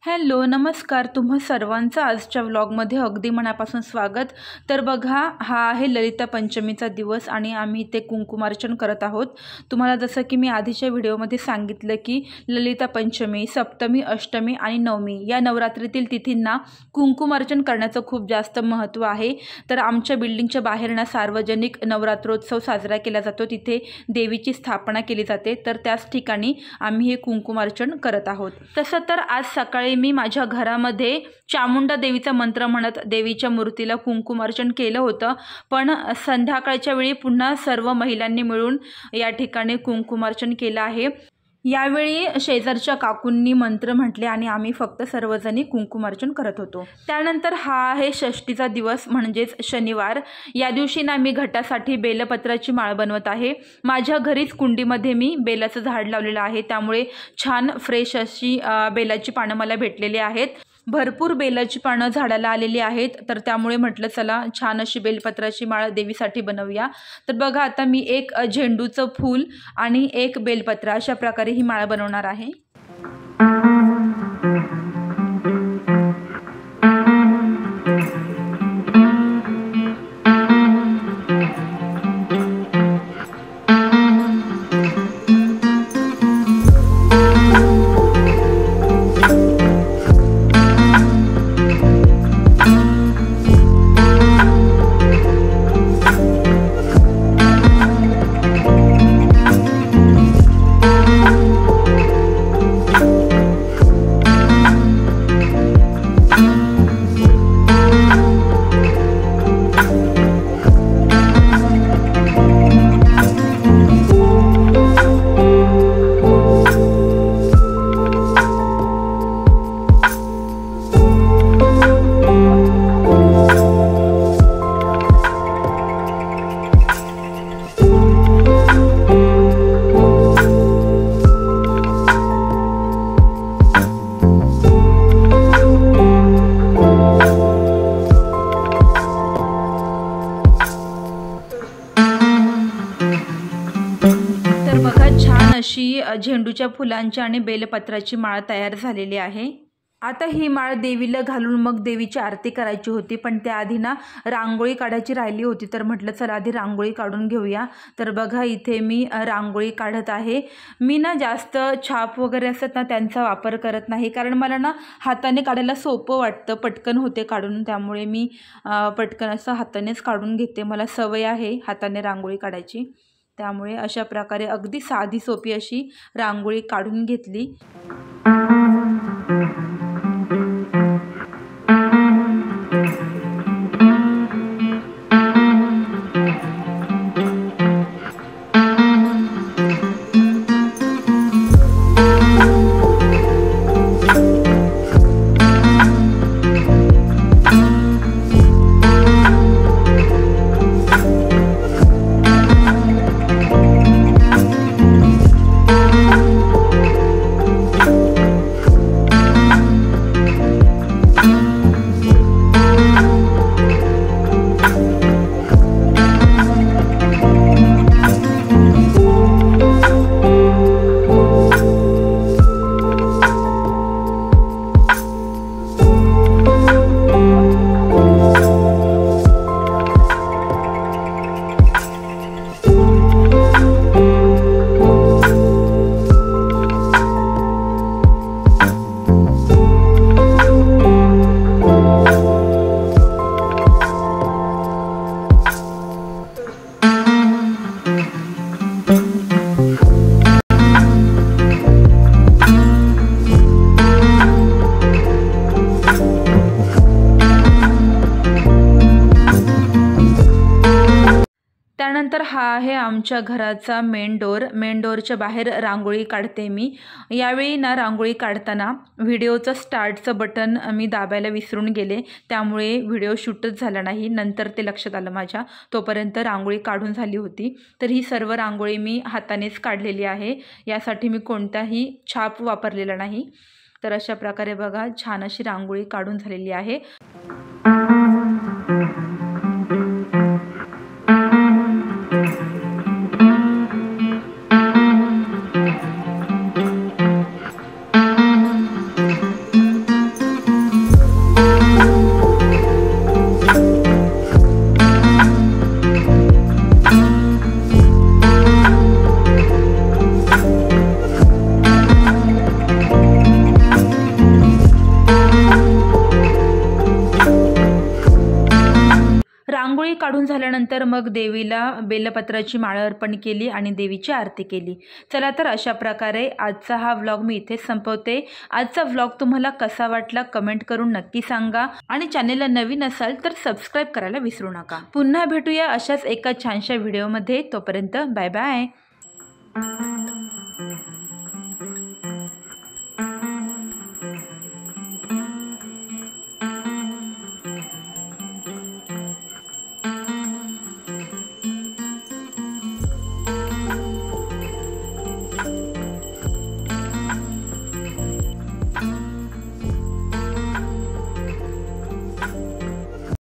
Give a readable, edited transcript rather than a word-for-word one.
Hello नमस्कार, तुम्हा सर्वांचं आजच्या व्लॉगमध्ये अगदी मनापासून स्वागत। तर बघा, हा आहे ललिता पंचमीचा दिवस आणि आम्ही इथे कुंकुमार्चन करत आहोत। तुम्हाला जसं की मी आधीच्या व्हिडिओमध्ये सांगितलं की ललिता पंचमी, सप्तमी, अष्टमी आणि नवमी या नवरात्रीतील तिथींना कुंकुमार्चन करण्याचं खूप जास्त महत्त्व आहे। तर आमच्या बिल्डिंगच्या बाहेर ना सार्वजनिक नवरात्रोत्सव साजरा केला जातो, तिथे देवीची स्थापना केली जाते। तर त्याच ठिकाणी आम्ही हे कुंकुमार्चन करत आहोत। तसं तर आज सकाळी मी माझ्या घरामध्ये चामुंडा देवीचा मंत्र म्हणत देवीच्या मूर्तीला कुंकुमार्चन केलं होतं, पण संध्याकाळच्या वेळी पुन्हा सर्व महिलांनी मिळून या ठिकाणी कुंकुमार्चन केलं आहे। यावेळी शेजारच्या काकूंनी मंत्र म्हटले आणि आम्ही फक्त सर्वजणी कुंकुमार्चन करत होतो। त्यानंतर हा आहे षष्टीचा दिवस म्हणजेच शनिवार। या दिवशी ना मी घटासाठी बेलपत्राची माळ बनवत आहे। माझ्या घरीच कुंडीमध्ये मी बेलाचं झाड लावलेलं आहे, त्यामुळे छान फ्रेश अशी बेलाची पानं मला भेटलेली आहेत। भरपूर बेलाची पानं झाडाला आलेली आहेत, तर त्यामुळे म्हटलं चला छान अशी बेलपत्राची माळ देवीसाठी बनवूया। तर बघा, आता मी एक झेंडूचं फूल आणि एक बेलपत्र अशा प्रकारे ही माळ बनवणार आहे। अशी झेंडूच्या फुलांची आणि बेलपत्राची माळ तयार झालेली आहे। आता ही माळ देवीला घालून मग देवीची आरती करायची होती, पण त्याआधी ना रांगोळी काढायची राहिली होती। तर म्हटलं चला आधी रांगोळी काढून घेऊया। तर बघा, इथे मी रांगोळी काढत आहे। मी ना जास्त छाप वगैरे असतात ना त्यांचा वापर करत नाही, कारण मला ना हाताने काढायला सोपं वाटतं, पटकन होते काढून, त्यामुळे मी पटकन असं हातानेच काढून घेते। मला सवय आहे हाताने रांगोळी काढायची, त्यामुळे अशा प्रकारे अगदी साधी सोपी अशी रांगोळी काढून घेतली। त्यानंतर हा आहे आमच्या घराचा मेन डोअरच्या बाहेर रांगोळी काढते मी। यावेळी ना रांगोळी काढताना व्हिडिओचं स्टार्टचं बटन मी दाबायला विसरून गेले, त्यामुळे व्हिडिओ शूटच झाला नाही। नंतर ते लक्षात आलं माझ्या, तोपर्यंत रांगोळी काढून झाली होती। तर ही सर्व रांगोळी मी हातानेच काढलेली आहे, यासाठी मी कोणताही छाप वापरलेला नाही। तर अशा प्रकारे बघा, छान अशी रांगोळी काढून झालेली आहे। काढून झाल्यानंतर मग देवीला बेलपत्राची माळ अर्पण केली आणि देवीची आरती केली। चला तर अशा प्रकारे आजचा हा व्लॉग मी इथेच संपवते। आजचा व्लॉग तुम्हाला कसा वाटला कमेंट करून नक्की सांगा आणि चॅनेलला नवीन असाल तर सबस्क्राइब करायला विसरू नका। पुन्हा भेटूया अशाच एका छानशा व्हिडिओमध्ये। तोपर्यंत बाय बाय।